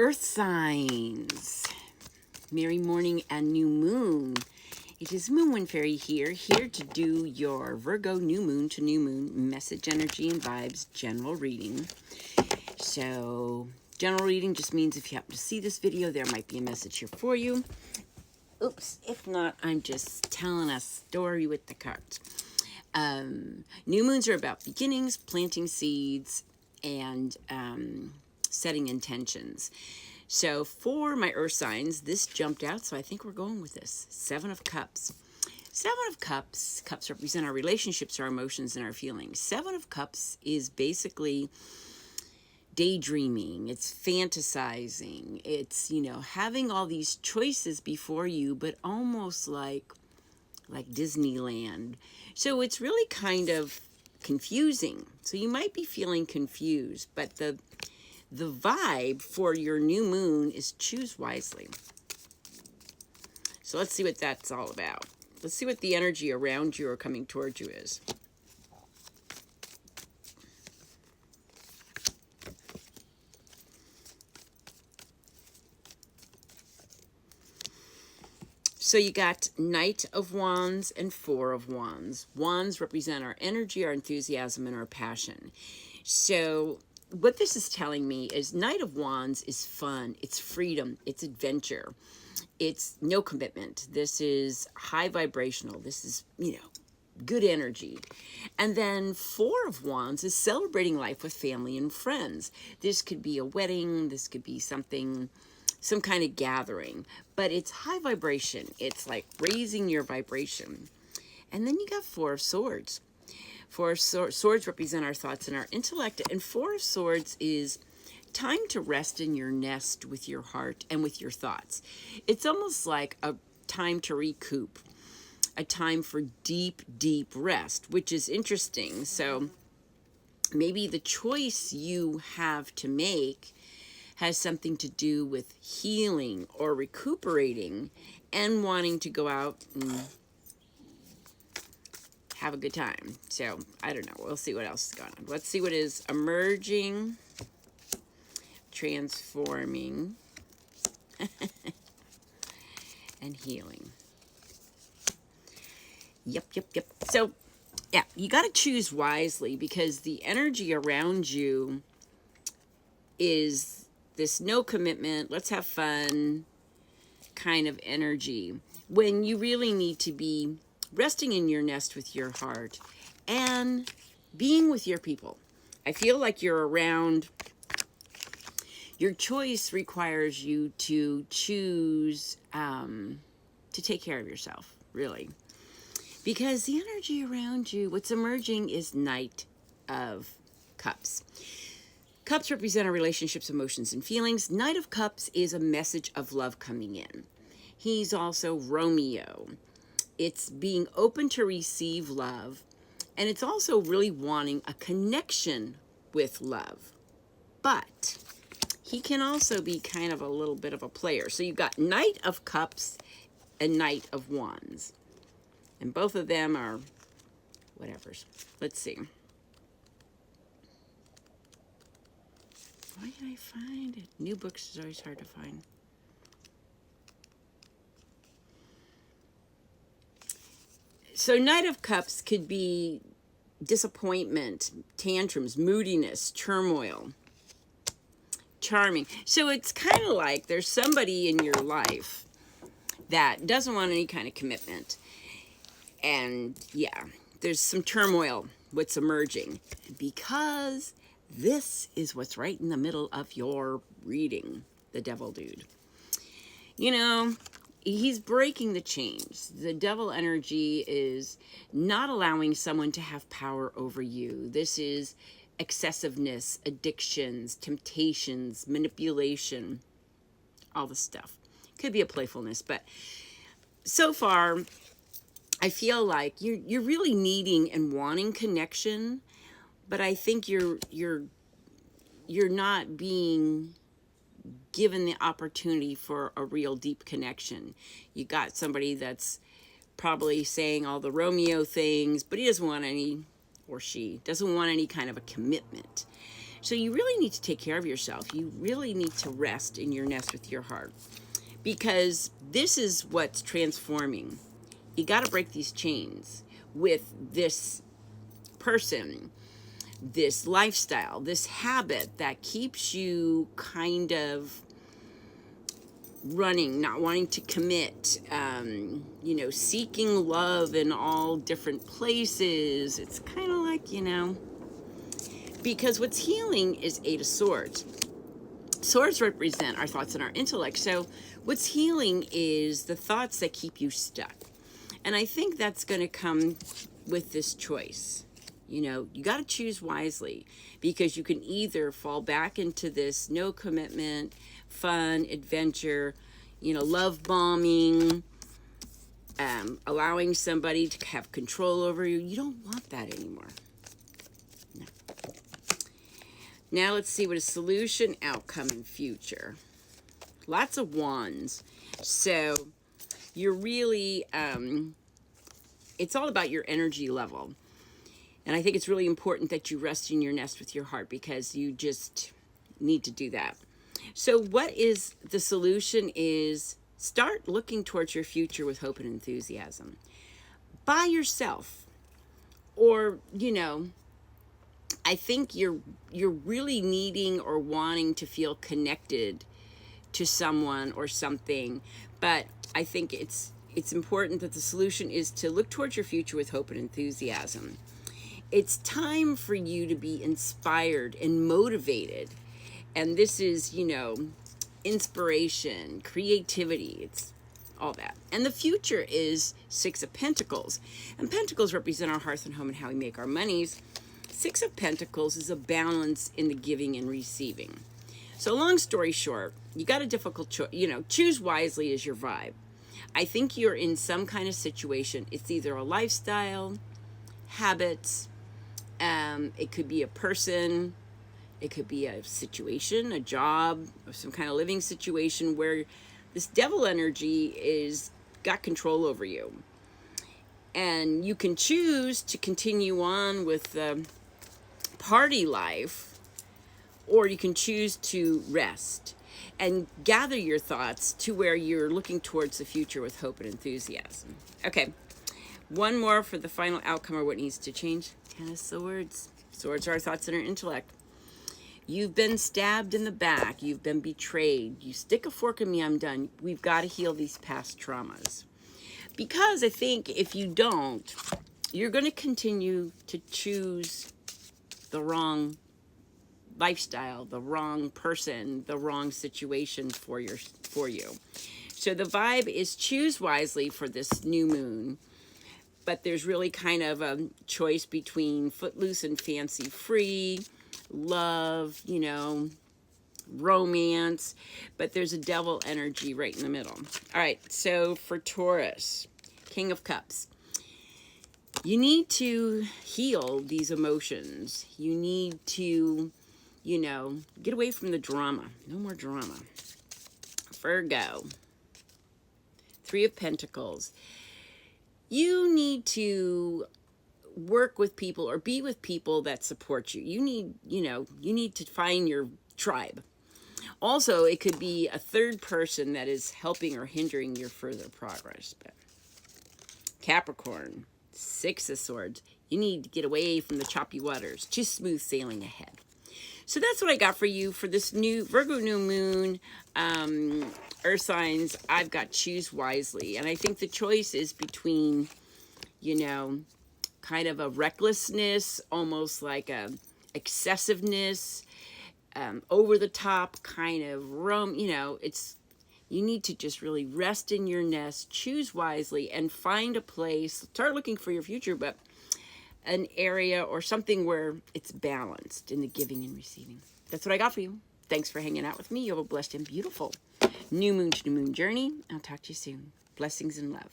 Earth signs. Merry morning and new moon. It is Moonwind Fairy here to do your Virgo new moon to new moon message, energy, and vibes general reading. So, general reading just means if you happen to see this video, there might be a message here for you. Oops, if not, I'm just telling a story with the cards. New moons are about beginnings, planting seeds, and setting intentions. So for my earth signs, this jumped out, so I think we're going with this. Seven of Cups. Seven of Cups. Cups represent our relationships, our emotions, and our feelings. Seven of Cups is basically daydreaming. It's fantasizing. It's, having all these choices before you, but almost like Disneyland. So it's really kind of confusing. So you might be feeling confused, but the vibe for your new moon is choose wisely. So let's see what that's all about. Let's see what the energy around you or coming towards you is. So you got Knight of Wands and Four of Wands. Wands represent our energy, our enthusiasm, and our passion. So what this is telling me is Knight of Wands is fun, it's freedom, it's adventure, it's no commitment. This is high vibrational. This is, good energy. And then Four of Wands is celebrating life with family and friends. This could be a wedding, this could be something, some kind of gathering, but it's high vibration. It's like raising your vibration. And then you got Four of Swords. Four of Swords represent our thoughts and our intellect, and Four of Swords is time to rest in your nest with your heart and with your thoughts. It's almost like a time to recoup, a time for deep, deep rest, which is interesting. So maybe the choice you have to make has something to do with healing or recuperating and wanting to go out and have a good time. So, I don't know. We'll see what else is going on. Let's see what is emerging, transforming, and healing. Yep. So, yeah, you got to choose wisely because the energy around you is this no commitment, let's have fun kind of energy when you really need to be resting in your nest with your heart and being with your people. I feel like you're around, your choice requires you to choose to take care of yourself, really. Because the energy around you, what's emerging is Knight of Cups. Cups represent our relationships, emotions, and feelings. Knight of Cups is a message of love coming in. He's also Romeo. It's being open to receive love, and it's also really wanting a connection with love. But he can also be kind of a little bit of a player. So you've got Knight of Cups and Knight of Wands. And both of them are whatevers. Let's see. Why did I find it? New books is always hard to find. So Knight of Cups could be disappointment, tantrums, moodiness, turmoil, charming. So it's kind of like there's somebody in your life that doesn't want any kind of commitment. And yeah, there's some turmoil, what's emerging. Because this is what's right in the middle of your reading, the devil dude. He's breaking the chains. The devil energy is not allowing someone to have power over you. This is excessiveness, addictions, temptations, manipulation, all the stuff. Could be a playfulness, but so far, I feel like you're really needing and wanting connection, but I think you're not being given the opportunity for a real deep connection. You got somebody that's probably saying all the Romeo things, but he doesn't want any, or she doesn't want any kind of a commitment. So you really need to take care of yourself. You really need to rest in your nest with your heart, because this is what's transforming. You got to break these chains with this person, this lifestyle, this habit that keeps you kind of running, not wanting to commit, you know, seeking love in all different places. It's kind of like, you know, because what's healing is Eight of Swords. Swords represent our thoughts and our intellect. So what's healing is the thoughts that keep you stuck. And I think that's going to come with this choice. You know, you got to choose wisely, because you can either fall back into this no commitment, fun, adventure, you know, love bombing, allowing somebody to have control over you. You don't want that anymore. No. Now let's see what a solution, outcome, and future. Lots of wands. So you're really, it's all about your energy level. And I think it's really important that you rest in your nest with your heart, because you just need to do that. So what is the solution is start looking towards your future with hope and enthusiasm. By yourself. Or, you know, I think you're really needing or wanting to feel connected to someone or something. But I think it's important that the solution is to look towards your future with hope and enthusiasm. It's time for you to be inspired and motivated. And this is, you know, inspiration, creativity, it's all that. And the future is Six of Pentacles. And Pentacles represent our hearth and home and how we make our monies. Six of Pentacles is a balance in the giving and receiving. So long story short, you got a difficult choice. You know, choose wisely is your vibe. I think you're in some kind of situation. It's either a lifestyle, habits, it could be a person, it could be a situation, a job, or some kind of living situation where this devil energy is got control over you. And you can choose to continue on with the party life, or you can choose to rest and gather your thoughts to where you're looking towards the future with hope and enthusiasm. Okay, one more for the final outcome or what needs to change. Ten of Swords. Swords are our thoughts and our intellect. You've been stabbed in the back. You've been betrayed. You stick a fork in me, I'm done. We've got to heal these past traumas. Because I think if you don't, you're going to continue to choose the wrong lifestyle, the wrong person, the wrong situation for you. So the vibe is choose wisely for this new moon. But there's really kind of a choice between footloose and fancy free, love, you know, romance, but there's a devil energy right in the middle. All right, so for Taurus, King of Cups, you need to heal these emotions. You need to, you know, get away from the drama. No more drama. Virgo, Three of Pentacles. You need to work with people or be with people that support you. You need, you know, you need to find your tribe. Also, it could be a third person that is helping or hindering your further progress. But Capricorn, Six of Swords. You need to get away from the choppy waters. Just smooth sailing ahead. So that's what I got for you for this new Virgo new moon. Earth signs, I've got choose wisely. And I think the choice is between, you know, kind of a recklessness, almost like a excessiveness, over the top kind of you know, it's, you need to just really rest in your nest, choose wisely, and find a place, start looking for your future, but an area or something where it's balanced in the giving and receiving. That's what I got for you. Thanks for hanging out with me. You have a blessed and beautiful new moon to new moon journey. I'll talk to you soon. Blessings and love.